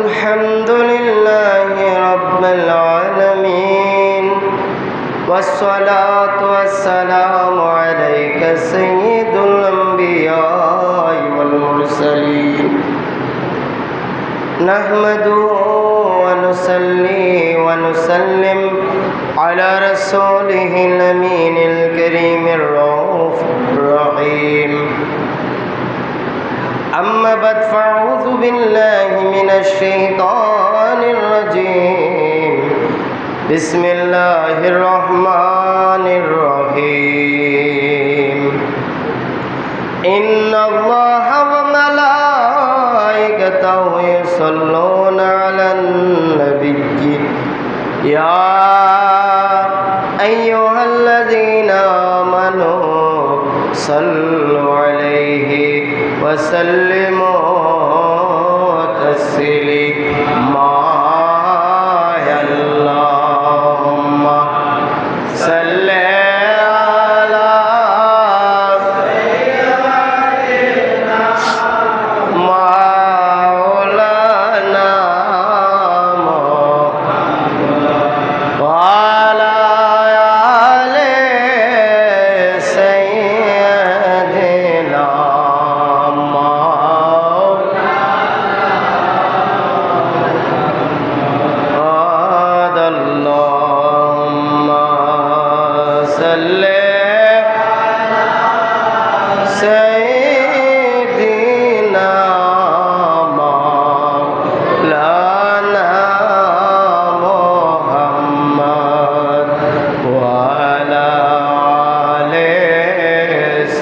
الحمد لله رب العالمين والصلاة والسلام عليك سيد الأنبياء والمرسلين نحمده ونصلي ونسلم على رسوله الأمين الكريم الرؤوف الرحيم أما بعد فأعوذ بالله من الشيطان الرجيم بسم الله الرحمن الرحيم إن الله وملائكته يصلون على النبي يا أيها الذين آمنوا صلوا عليه وسلموا تسليما يا اللهم صل على سيدنا مولانا محمد وعلى آل سيدنا اللهم صل سيدنا مولانا محمد وعلى آل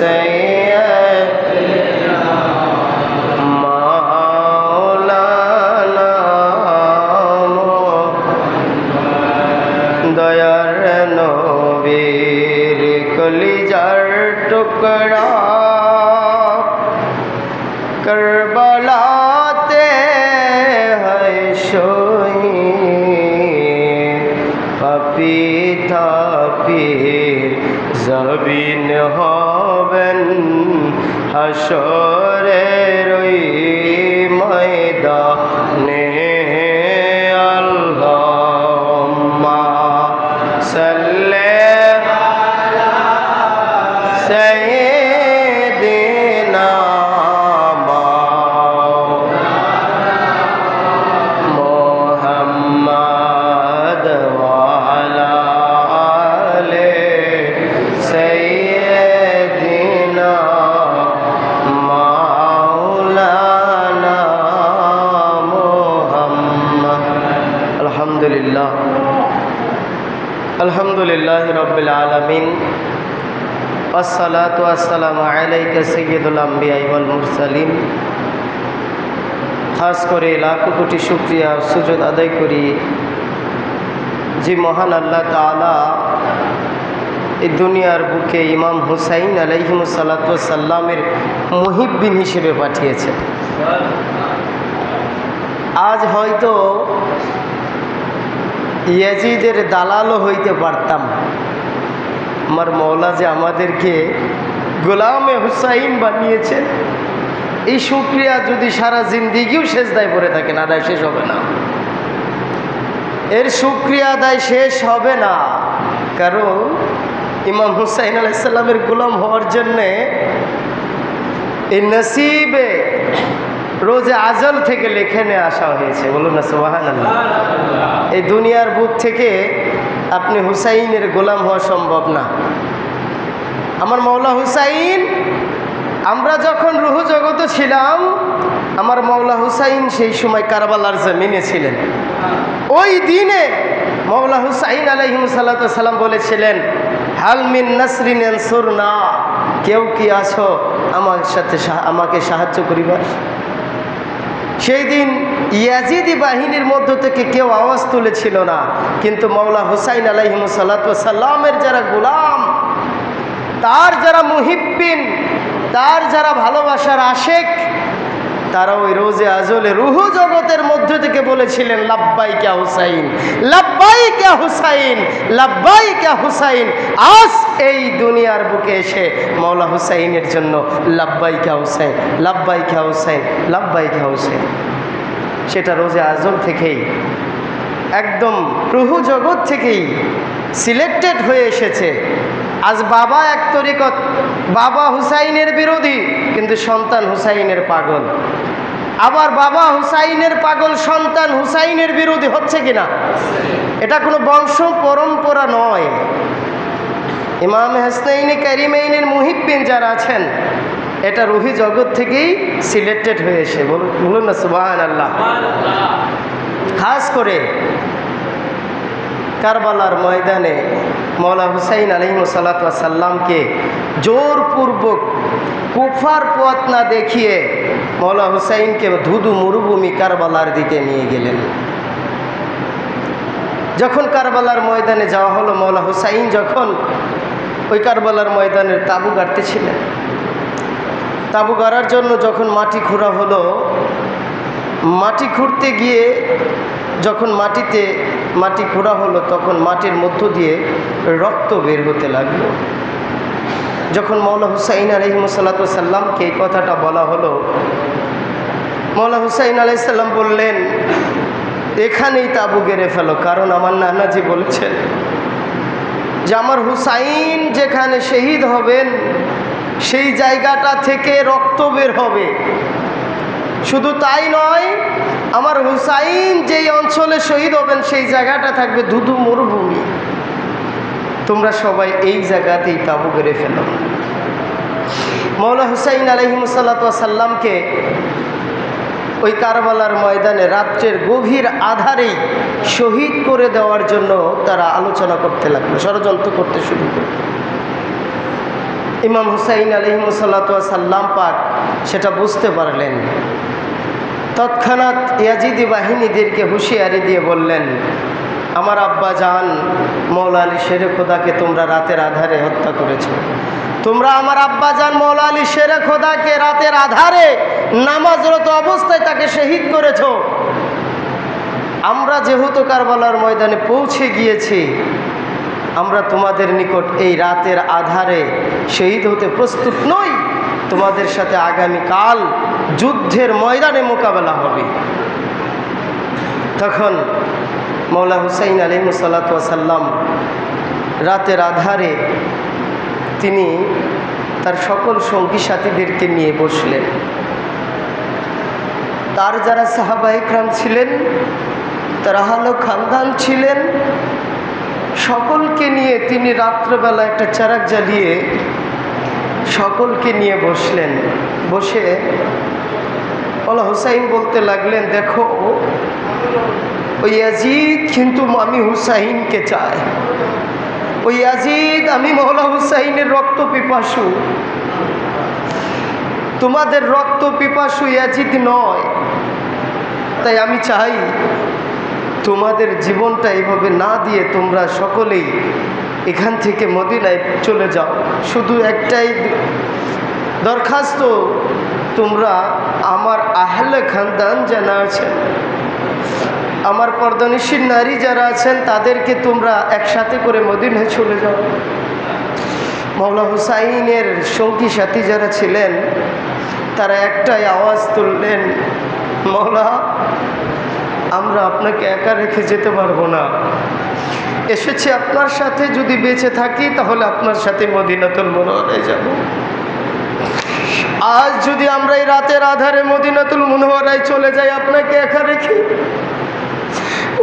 سيدنا مولانا দয়ার নবীর কলিজার টুকরা কারবালাতে হয় শহীদ পাপী তাপির জবিন হবেন হাসরের ওই ময়দানে আল্লাহুম্মা সাল্লি আলা সাইয়্যিদিনা মুহাম্মদ ওয়া আলা আলি সাইয়্যিদিনা মাওলানা মুহাম্মদ। আলহামদুলিল্লাহ আলহামদুলিল্লাহ রব্বিল আলামিন আসসালাতু আসসালামু আলাইকা সাইয়্যিদুল আম্বিয়া ওয়াল মুরসালিন। খাস করে লাখো কোটি শুকরিয়া সুজুদ আদায় করি যে মহান আল্লাহ তাআলা এই দুনিয়ার বুকে ইমাম হুসাইন আলাইহিস সালাতু ওয়াস সালামের মুহিব্বিন হিসেবে পাঠিয়েছে। আজ হয়তো ইয়াজিদের দালালও হইতে পারতাম, আমার মওলা যে আমাদেরকে গোলামে হুসাইন বানিয়েছে, এই শুকরিয়া যদি সারা জিন্দিগিও সেজদায় পড়ে থাকেন আদায় শেষ হবে না। এর শুকরিয়া আদায় শেষ হবে না, কারণ ইমাম হুসাইন আলাইহিস সালামের গোলাম হওয়ার জন্যে এই নসিবে রোজে আজল থেকে লেখে নিয়ে আসা হয়েছে। বলুন না সুবহানাল্লাহ। এই দুনিয়ার বুক থেকে আপনি হুসাইনের গোলাম হওয়া সম্ভব না। আমার মওলা হুসাইন, আমরা যখন রুহু জগতে ছিলাম, আমার মওলা হুসাইন সেই সময় কারবালার জমিনে ছিলেন। ওই দিনে মওলা হুসাইন আলাইহিস সালাতু ওয়াস সালাম বলেছিলেন, হাল মিন নাসরিন আনসুরনা, কেউ কি আছো আমাকে সাহায্য করিবার। সেই দিন ইয়াজিদি বাহিনীর মধ্য থেকে কেউ আওয়াজ তুলেছিল না, কিন্তু মওলা হুসাইন আলাইহিস সালাতু ওয়াস সালামের যারা গোলাম, তার যারা মুহিব্বিন, তার যারা ভালোবাসার আশেক, তারা ওই রোজে আজলে রুহু জগতের মধ্য থেকে বলেছিলেন, লাব্বাইকা হুসাইন, লাব্বাইকা হুসাইন, লাব্বাইকা হুসাইন। আজ এই দুনিয়ার বুকে এসে মওলা হুসাইনের জন্য লাব্বাইকা হুসাইন, লাব্বাইকা হুসাইন, লাব্বাইকা হুসাইন। সেটা রোজে আজম থেকেই, একদম প্রভু জগৎ থেকেই সিলেক্টেড হয়ে এসেছে। আজ বাবা এক তরিকত, বাবা হুসাইনের বিরোধী কিন্তু সন্তান হুসাইনের পাগল, আবার বাবা হুসাইনের পাগল সন্তান হুসাইনের বিরোধী হচ্ছে কিনা? এটা কোনো বংশ পরম্পরা নয়। ইমাম হাসনাইনে কারিমাইনের মুহিব্বিন যারা আছেন, এটা রুহি জগৎ থেকেই সিলেক্টেড হয়ে এসে, বলুন না সুবহানাল্লাহ। খাস করে কারবালার ময়দানে মওলা হুসাইন আলাইহিসসালাতু ওয়াসসালামকে জোরপূর্বক কুফার পথ না দেখিয়ে মওলা হুসাইনকে ধুধু মরুভূমি কারবালার দিকে নিয়ে গেলেন। যখন কারবালার ময়দানে যাওয়া হলো, মওলা হুসাইন যখন ওই কারবালার ময়দানের তাঁবু গাড়তেছিলেন, তাঁবু গাড়ার জন্য যখন মাটি খোঁড়া হলো, মাটি খুঁড়তে গিয়ে যখন মাটি খোঁড়া হলো, তখন মাটির মধ্য দিয়ে রক্ত বের হতে লাগলো। যখন মওলা হুসাইন আলাইহিসসালাতু ওয়াসসালামকে এই কথাটা বলা হলো, মওলা হুসাইন আলাইহিস সালাম বললেন, এখানেই তাঁবু গেড়ে ফেলো, কারণ আমার নানাজি বলেছেন যে আমার হুসাইন যেখানে শহীদ হবেন সেই জায়গাটা থেকে রক্ত বের হবে। শুধু তাই নয়, আমার হুসাইন যেই অঞ্চলে শহীদ হবেন সেই জায়গাটা থাকবে ধুধু মরুভূমি। তোমরা সবাই এই জায়গাতেই তাঁবু গেড়ে ফেলো। মওলা হুসাইন আলাইহিসসালাতু ওয়াসসালামকে ওই কারবালার ময়দানে রাত্রের গভীর আধারেই শহীদ করে দেওয়ার জন্য তারা আলোচনা করতে লাগলো, ষড়যন্ত্র করতে শুরু করল। ইমাম হুসাইন আলাইহিসসালাতু ওয়াসসালাম পাক সেটা বুঝতে পারলেন। তৎক্ষণাৎ ইয়াজিদি বাহিনীদেরকে হুঁশিয়ারি দিয়ে বললেন, আমার আব্বা জান মওলা আলী শেরে খোদাকে তোমরা রাতের আধারে হত্যা করেছো। তোমরা আমার আব্বা জান মওলা আলী শেরে খোদাকে রাতের আধারে নামাজরত অবস্থায় তাকে শহীদ করেছো। আমরা যেহেতু কারবালার ময়দানে পৌঁছে গিয়েছি, আমরা তোমাদের নিকট এই রাতের আধারে শহীদ হতে প্রস্তুত নই। তোমাদের সাথে আগামীকাল যুদ্ধের ময়দানে মোকাবেলা হবে। তখন মওলা হুসাইন আলাইহিসসালাতু ওয়াসসালাম রাতের আধারে তিনি তার সকল সঙ্গী সাথীদেরকে নিয়ে বসলেন। তার যারা সাহাবায়ে কেরাম ছিলেন, তারা আহলে খানদান ছিলেন, সকলকে নিয়ে তিনি রাত্রবেলা একটা চারাক জ্বালিয়ে সকলকে নিয়ে বসলেন। বসে মওলা হুসাইন বলতে লাগলেন, দেখো ওই ইয়াজিদ কিন্তু আমি হুসাইনকে চাই। ওই ইয়াজিদ, আমি মওলা হুসাইনের রক্ত পিপাসু, তোমাদের রক্ত পিপাসু ইয়াজিদ নয়। তাই আমি চাই তোমাদের জীবনটা এইভাবে না দিয়ে তোমরা সকলেই এখান থেকে মদিনায় চলে যাও। শুধু একটাই দরখাস্ত, তোমরা আমার আহলে খানদান যারা আছেন, আমার পর্দানিশীন নারী যারা আছেন, তাদেরকে তোমরা একসাথে করে মদিনায় চলে যাও। মওলা হুসাইনের সঙ্গী সাথী যারা ছিলেন, তারা একটাই আওয়াজ তুললেন, মওলা আমরা আপনাকে একা রেখে যেতে পারবো না। এসেছি আপনার সাথে, যদি বেঁচে থাকি তাহলে আপনার সাথে মদিনাতুল মুনওয়ারায় যাব। আজ যদি আমরা এই রাতের আধারে মদিনাতুল মুনওয়ারায় চলে যাই আপনাকে একা রেখে,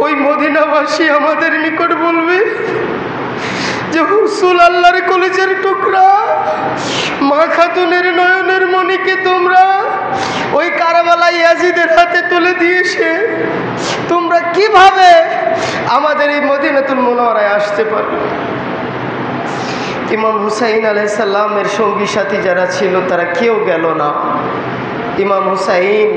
ওই মদিনাবাসী আমাদের নিকট বলবে যে হুসুল আল্লাহর কলিজার টুকরা, মা খাতুনের নয়নের মণিকে তোমরা ওই কারবালা ইয়াজিদের হাতে তুলে দিয়েছে, তোমরা কিভাবে আমাদের এই মদিনাতুল মুনওয়ারায় আসতে পারবে? ইমাম হুসাইন আলাইহিস সালামের সঙ্গী সাথী যারা ছিল তারা কেউ গেল না। ইমাম হুসাইন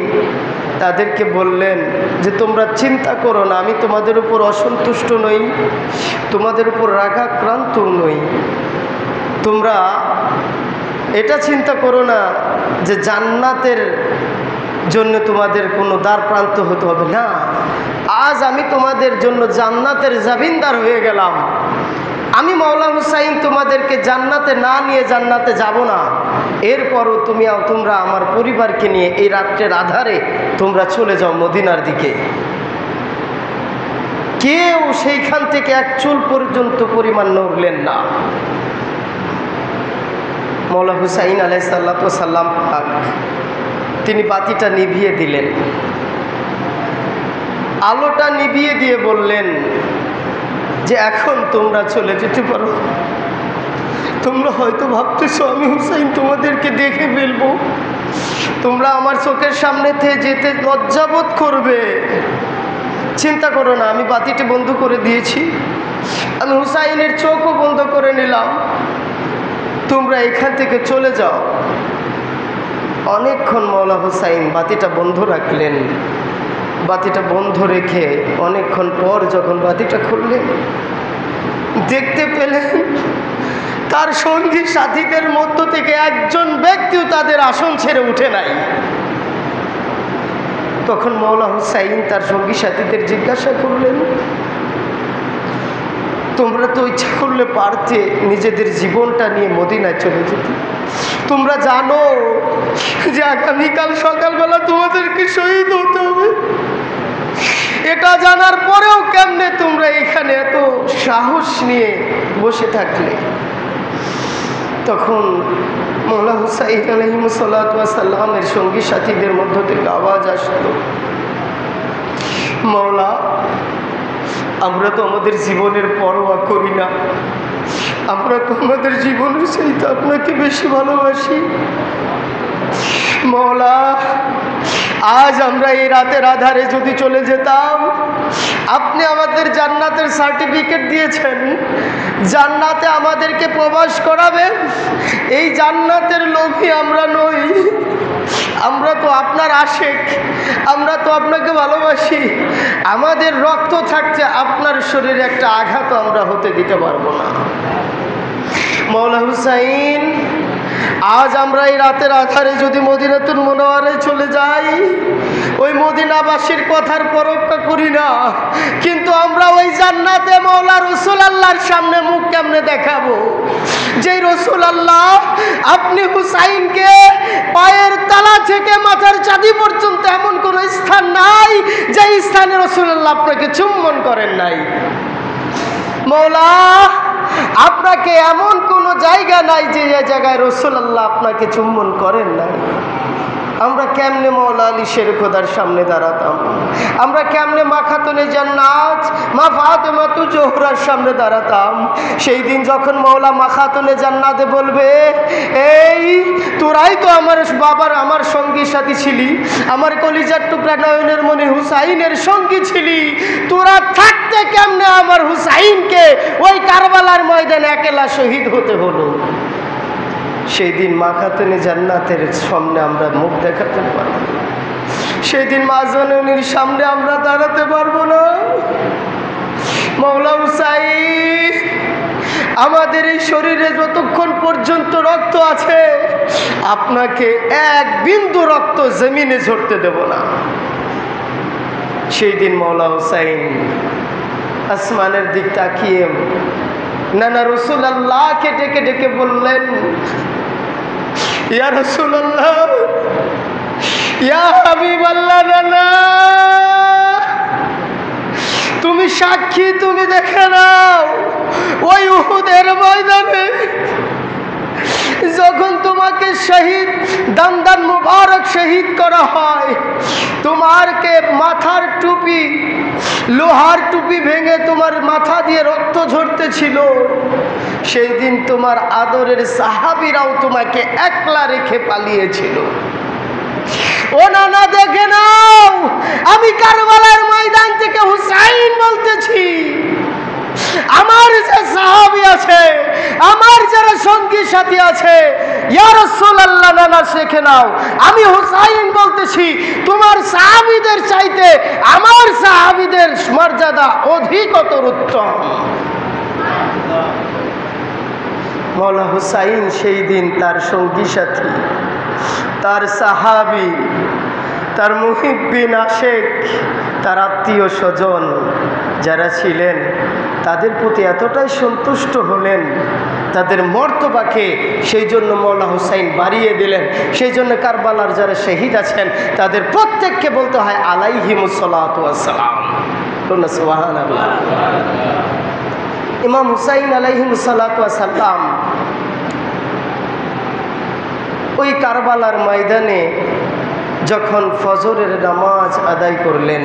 তাদেরকে বললেন যে তোমরা চিন্তা করো না, আমি তোমাদের উপর অসন্তুষ্ট নই, তোমাদের উপর রাগাক্রান্ত নই। তোমরা এটা চিন্তা করো না যে জান্নাতের জন্য তোমাদের কোনো দ্বার প্রান্ত হতে হবে না। আজ আমি তোমাদের জন্য জান্নাতের জামিনদার হয়ে গেলাম। আমি মওলা হুসাইন তোমাদেরকে জান্নাতে না নিয়ে জান্নাতে যাব না। এরপরও তোমরা আমার পরিবারকে নিয়ে এই রাত্রের আধারে তোমরা চলে যাও মদিনার দিকে। কেউ সেইখান থেকে এক চুল পর্যন্ত পরিমাণ নড়লেন না। মৌলা হুসাইন আলাইহিসসালাম পাক তিনি বাতিটা নিভিয়ে দিলেন, আলোটা নিভিয়ে দিয়ে বললেন যে এখন তোমরা চলে যেতে পারো। তোমরা হয়তো ভাবতেছো আমি হুসাইন তোমাদেরকে দেখে ফেলবো, তোমরা আমার চোখের সামনে থেকে যেতে লজ্জাবোধ করবে। চিন্তা করো না, আমি বাতিটি বন্ধ করে দিয়েছি, আমি হুসাইনের চোখও বন্ধ করে নিলাম, তোমরা এখান থেকে চলে যাও। অনেকক্ষণ মৌলা হুসাইন বাতিটা বন্ধ রাখলেন। বাতিটা বন্ধ রেখে অনেকক্ষণ পর যখন বাতিটা খুললেন, দেখতে পেলেন তার সঙ্গী সাথীদের মধ্য থেকে একজন ব্যক্তিও তাদের আসন ছেড়ে উঠে নাই। তখন মৌলা হুসাইন তার সঙ্গী সাথীদের জিজ্ঞাসা করলেন, তোমরা তো ইচ্ছা করলে পারতে নিজেদের জীবনটা নিয়ে মদিনায় চলে যেতে, তোমরা জানো যে আগামীকাল সকালবেলা তোমাদেরকে শহীদ হতে হবে, এটা জানার পরেও কেমনে তোমরা এখানে এত সাহস নিয়ে বসে থাকলে? তখন মৌলা হুসাইন আলাইহিসসালামের সঙ্গী সাথীদের মধ্য থেকে আওয়াজ আসতো, মৌলা আমরা তো আমাদের জীবনের পরোয়া করি না, আমরা তো আমাদের জীবনের চাইতে আপনাকে বেশি ভালোবাসি। মৌলা আজ আমরা এই রাতের আধারে যদি চলে যেতাম, আপনি আমাদের জান্নাতের সার্টিফিকেট দিয়েছেন, জান্নাতে আমাদেরকে প্রবেশ করাবেন, এই জান্নাতের লোভী আমরা নই, আমরা তো আপনার আশেক, আমরা তো আপনাকে ভালোবাসি, আমাদের রক্ত থাকতে আপনার শরীরে একটা আঘাত আমরা হতে দিতে পারবো না। মৌলা হুসাইন আজ আমরা এই রাতের আধারে যদি মদিনাতুল মুনাওয়ারায় চলে যাই, ওই মদিনাবাসীর কথার পরোক্ষা করি না, কিন্তু আমরা ওই জান্নাতে মৌলা রসুল আল্লাহর সামনে মুখ কেমনে দেখাবো? যেই রসুল আল্লাহ আপনি হুসাইনকে পায়ের তালা থেকে মাথার চাঁদি পর্যন্ত এমন কোনো স্থান নাই যে স্থানে রসুল আল্লাহ আপনাকে চুম্বন করেন নাই। মৌলা আপনাকে এমন কোনো জায়গা নাই যে জায়গায় রাসূলুল্লাহ আপনাকে চুম্বন করেন নাই। আমরা কেমনে মৌলা আলী শের খোদার সামনে দাঁড়াতাম? আমরা কেমনে মা খাতুনে জান্নাত মা ফাতেমাতু জোহরার সামনে দাঁড়াতাম? সেই দিন যখন মৌলা মা খাতুনে জান্নাতে বলবে, এই তোরাই তো আমার বাবার আমার সঙ্গী সাথী ছিলি, আমার কলিজার টুকরা নয়নের মনি হুসাইনের সঙ্গী ছিলি, তোরা থাকতে কেমনে আমার হুসাইনকে ওই কারবালার ময়দানে একলা শহীদ হতে হলো? সেই দিন মা খাতুনে জান্নাতের সামনে আমরা মুখ দেখাতে পারবো, সেই দিন মা জননীর সামনে আমরা দাঁড়াতে পারবো না। মৌলা হুসাইন, আমাদের এই শরীরে যতক্ষণ পর্যন্ত রক্ত আছে আপনাকে এক বিন্দু রক্ত জমিনে ঝরতে দেব না। সেই দিন মৌলা হুসাইন আসমানের দিক তাকিয়ে নানা রাসূলুল্লাহকে ডেকে ডেকে বললেন, ইয়া রাসূলুল্লাহ, ইয়া হাবিবাল্লাহ, নানা তুমি সাক্ষী, তুমি দেখে নাও ওই উহুদের ময়দানে যখন তোমাকে শহীদ দান মুবারক শহীদ করা হয়, তোমারকে মাথার টুপি লোহার টুপি ভেঙে তোমার মাথা দিয়ে রক্ত ঝরতেছিল, সেই দিন তোমার আদরের সাহাবীরাও তোমাকে একলা রেখে পালিয়েছিল। ও নানা দেখে নাও, আমি কারবালার ময়দান থেকে হুসাইন বলতেছি, আমার যে সাহাবী আছে, আমার যারা সঙ্গী সাথী আছে, ইয়া রাসূলুল্লাহ নানা শিখে নাও, আমি হুসাইন বলতেছি, তোমার সাহাবীদের চাইতে আমার সাহাবীদের মর্যাদা অধিকতর উত্তম। মৌলা হুসাইন সেই দিন তার সঙ্গী সাথী, তার সাহাবী, তার মুহিব্বিন আশেক, তার আত্মীয় স্বজন যারা ছিলেন তাদের প্রতি এতটাই সন্তুষ্ট হলেন তাদের মর্তবাকে সেই জন্য মওলা হুসাইন বাড়িয়ে দিলেন। সেই জন্য কারবালার যারা শহীদ আছেন তাদের প্রত্যেককে বলতে হয় আলাইহিমুস সালাতু ওয়াস সালাম। সুবহানাল্লাহ। ইমাম হুসাইন আলাইহিমুস সালাতু ওয়াস সালাম ওই কারবালার ময়দানে যখন ফজরের নামাজ আদায় করলেন,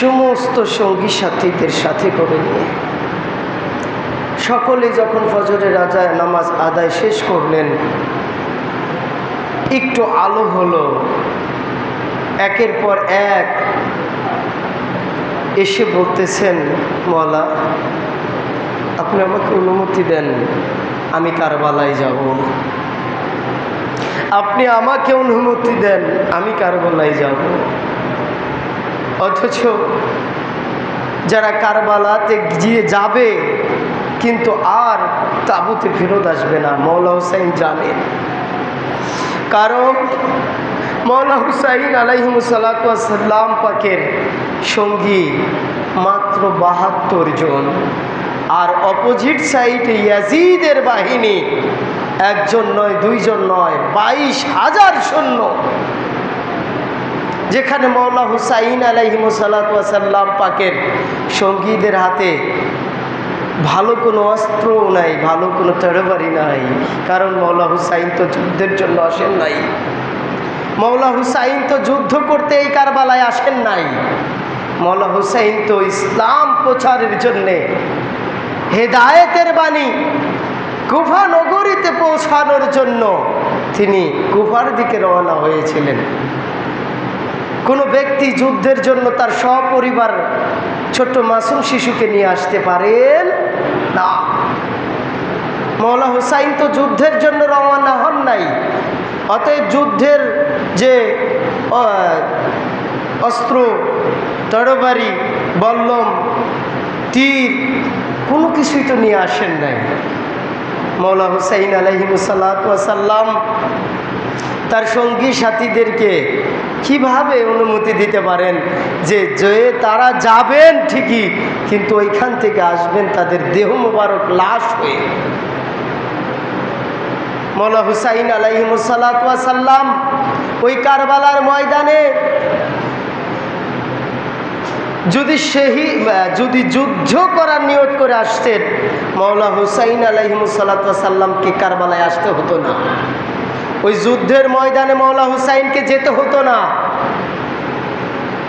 সমস্ত সঙ্গী সাথীদের সাথে করে নিয়ে সকলে যখন ফজরের নামাজ আদায় শেষ করলেন, একটু আলো হলো, একের পর এক এসে বলতেছেন, মওলা আপনি আমাকে অনুমতি দেন, আমি কারবালায় যাব। আপনি আমাকে অনুমতি দেন, আমি কারবালায় যাব। অথচ যারা কারবালাতে গিয়ে যাবে কিন্তু আর তাঁবুতে ফেরত আসবে না, মওলা হুসাইন জানেন। কারণ মওলা হুসাইন আলাইহিমুস সালাতু ওয়াস সালাম পাকের সঙ্গী মাত্র ৭২ জন, আর অপোজিট সাইডে ইয়াজিদের বাহিনী একজন নয়, দুইজন নয়, ২২,০০০ সৈন্য। যেখানে মওলা হুসাইন আলাইহিমুস সালাতু ওয়াস সালাম পাকের সঙ্গীদের হাতে ভালো কোনো অস্ত্রও নাই, ভালো কোনো তরবারি নাই। কারণ মওলা হুসাইন তো যুদ্ধের জন্য আসেন নাই, মওলা হুসাইন তো যুদ্ধ করতে এই কারবালায় আসেন নাই। মওলা হুসাইন তো ইসলাম প্রচারের জন্যে হেদায়েতের বাণী কুফা নগরীতে পৌঁছানোর জন্য তিনি কুফার দিকে রওনা হয়েছিলেন। কোনো ব্যক্তি যুদ্ধের জন্য তার সপরিবার ছোট্ট মাসুম শিশুকে নিয়ে আসতে পারেন না। মওলা হুসাইন তো যুদ্ধের জন্য রওনা হন নাই। অতএব যুদ্ধের যে অস্ত্র, তরবারি, বল্লম, তীর কোনো কিছুই তো নিয়ে আসেন নাই। মওলা হুসাইন আলাইহিমুস সালাতু ওয়াস সালাম তার সঙ্গী সাথীদেরকে কিভাবে অনুমতি দিতে পারেন যে তারা যাবেন ঠিকই, কিন্তু ওইখান থেকে আসবেন তাদের দেহ মোবারক লাশ হয়ে। মওলা হুসাইন আলাইহিমুস সালাতু ওয়াস সালাম ওই কারবালার ময়দানে যদি যুদ্ধ করার নিয়ত করে আসতেন, মওলা হুসাইন আলাইহিমুস সালাতু ওয়াস সালামকে কারবালায় আসতে হতো না। ওই যুদ্ধের ময়দানে মওলা হুসাইনকে যেতে হতো না।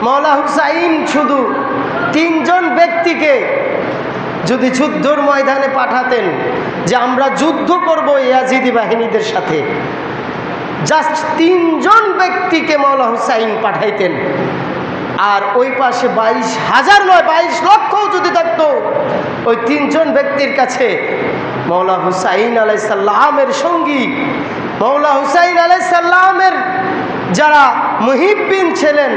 মওলা হুসাইন শুধু ৩ জন ব্যক্তিকে যদি যুদ্ধের ময়দানে পাঠাতেন যে আমরা যুদ্ধ করব ইয়াজিদি বাহিনীদের সাথে, জাস্ট ৩ জন ব্যক্তিকে মওলা হুসাইন পাঠাইতেন, আর ওই পাশে ২২,০০০ নয় ২২ লক্ষও যদি থাকতো, ওই ৩ জন ব্যক্তির কাছে মওলা হুসাইন আলাইহিস সালামের সঙ্গী, মওলা হুসাইন আলাইহিস সালামের যারা মুহিব্বিন ছিলেন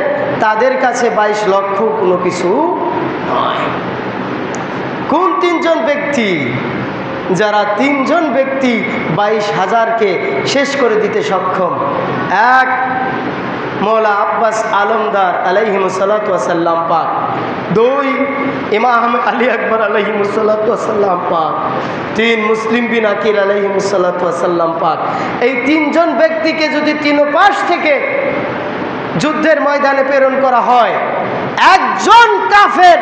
তাদের কাছে ২২ লক্ষ কোনো কিছু নয়। কোন ৩ জন ব্যক্তি? যারা ৩ জন ব্যক্তি ২২,০০০কে শেষ করে দিতে সক্ষম। এক, মওলা আব্বাস আলমদার আলাইহিমুস সালাতু ওয়াস সালাম পাক। ২, ইমাম আলী আকবর আলাইহিমুস সালাতু ওয়াস সালাম পাক। ৩, মুসলিম বিন আকিল আলাইহিমুস সালাতু ওয়াস সালাম পাক। এই ৩ জন ব্যক্তিকে যদি ৩ পাশ থেকে যুদ্ধের ময়দানে প্রেরণ করা হয়, একজন কাফের,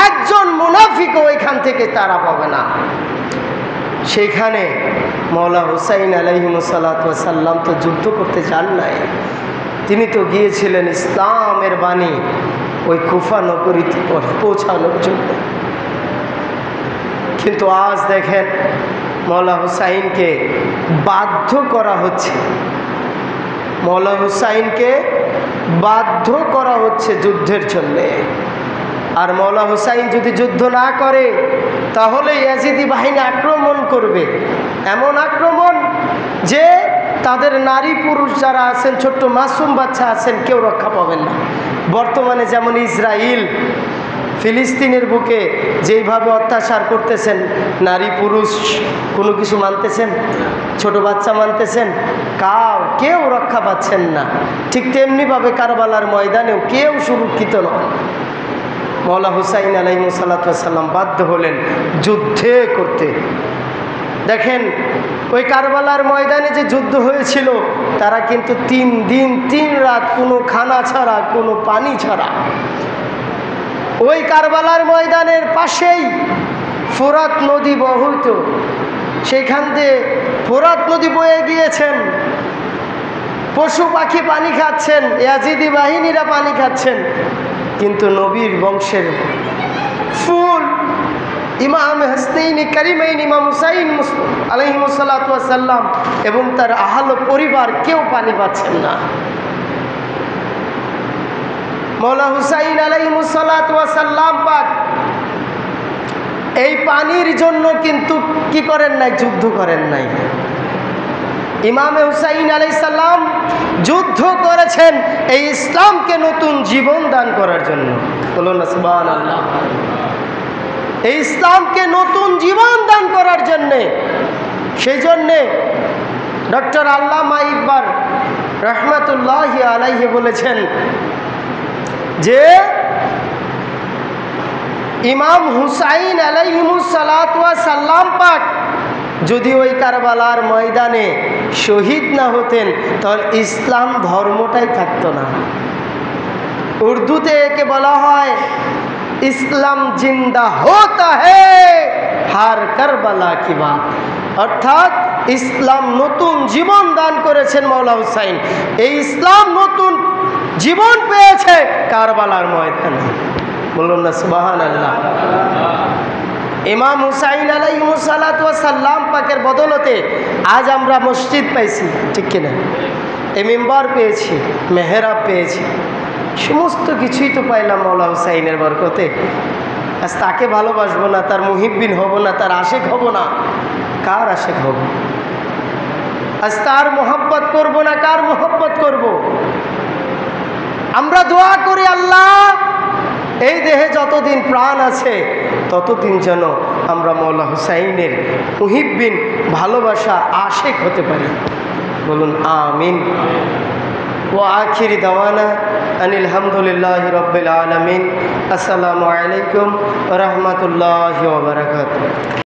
একজন মুনাফিকও এখান থেকে তারা পাবে না। সেখানে মওলা হুসাইন আলাইহিমুস সালাতু ওয়াস সালাম তো যুদ্ধ করতে যান নাই, তিনি তো গিয়েছিলেন ইসলামের বাণী ওই কুফা নগরীতে পৌঁছানোর জন্য। কিন্তু আজ দেখেন মওলা হুসাইনকে বাধ্য করা হচ্ছে, মওলা হুসাইনকে বাধ্য করা হচ্ছে যুদ্ধের জন্যে। আর মওলা হুসাইন যদি যুদ্ধ না করে তাহলে ইয়াজিদি বাহিনী আক্রমণ করবে, এমন আক্রমণ যে তাদের নারী পুরুষ যারা আছেন, ছোট্ট মাসুম বাচ্চা আছেন, কেউ রক্ষা পাবেন না। বর্তমানে যেমন ইসরায়েল ফিলিস্তিনের বুকে যেইভাবে অত্যাচার করতেছেন, নারী পুরুষ কোনো কিছু মানতেছেন, ছোট বাচ্চা মানতেছেন, কেউ রক্ষা পাচ্ছেন না। ঠিক তেমনিভাবে কারবালার ময়দানেও কেউ সুরক্ষিত নয়। মওলা হুসাইন আলাইহিসসালাম বাধ্য হলেন যুদ্ধে করতে। দেখেন ওই কারবালার ময়দানে যে যুদ্ধ হয়েছিল, তারা কিন্তু 3 দিন 3 রাত কোনো খানা ছাড়া, কোনো পানি ছাড়া। ওই কারবালার ময়দানের পাশেই ফোরাত নদী বহিত, সেখান দিয়ে ফোরাত নদী বয়ে গিয়েছেন, পশু পাখি পানি খাচ্ছেন, ইয়াজিদি বাহিনীরা পানি খাচ্ছেন, কিন্তু নবীর বংশের ফুল ইমাম হাসনাইন কারিমাইন ইমাম হুসাইন আলাইহিসসালাম এবং তার আহল পরিবার কেউ পানি পাচ্ছেন না। মওলা হুসাইন আলাইহিসসালাম পাক এই পানির জন্য কিন্তু কি করেন নাই, যুদ্ধ করেন নাই। ইমাম হুসাইন আলাইহিস সালাম যুদ্ধ করেছেন এই ইসলামকে নতুন জীবন দান করার জন্য। বলুন না সুবহানাল্লাহ। এই ইসলামকে নতুন জীবন দান করার জন্যে। সেই জন্যে ডক্টর আল্লামা ইকবাল রহমাতুল্লাহি আলাইহি বলেছেন যে ইমাম হুসাইন আলাইহিসসালাম পাক যদি ওই কারবালার ময়দানে শহীদ না হতেন, তাহলে ইসলাম ধর্মটাই থাকতো না। উর্দুতে একে বলা হয় ইসলাম জিন্দা হোতা হ্যায় হার কারবালা কি বাত, অর্থাৎ ইসলাম নতুন জীবন দান করেছেন মওলা হুসাইন। এই ইসলাম নতুন জীবন পেয়েছে কারবালার ময়দানে। বলুন না সুবহানাল্লাহ। ইমাম হুসাইন আলাইহিসসালাম পাকের বদলতে আজ আমরা মসজিদ পাইছি, ঠিক কিনা? এই মিম্বার পেয়েছি, মেহরাব পেয়েছি, সমস্ত কিছুই তো পাইলাম মওলা হুসাইনের বরকতে। আজ তাকে ভালোবাসবো না, তার মুহিব্বিন হব না, তার আশেক হব না, কার আশেক হব? আজ তার মোহাব্বত করব না, কার মোহাব্বত করব? আমরা দোয়া করি আল্লাহ এই দেহে যতদিন প্রাণ আছে ততদিন যেন আমরা মওলা হুসাইনের মুহিব্বিন, ভালোবাসা আশেক হতে পারি। বলুন আমিন। ওয়া আখিরি দাওয়ানা আনিল হামদুলিল্লাহি রাব্বিল আলামিন। আসসালামু আলাইকুম ওয়া রাহমাতুল্লাহি ওয়া বারাকাতুহু।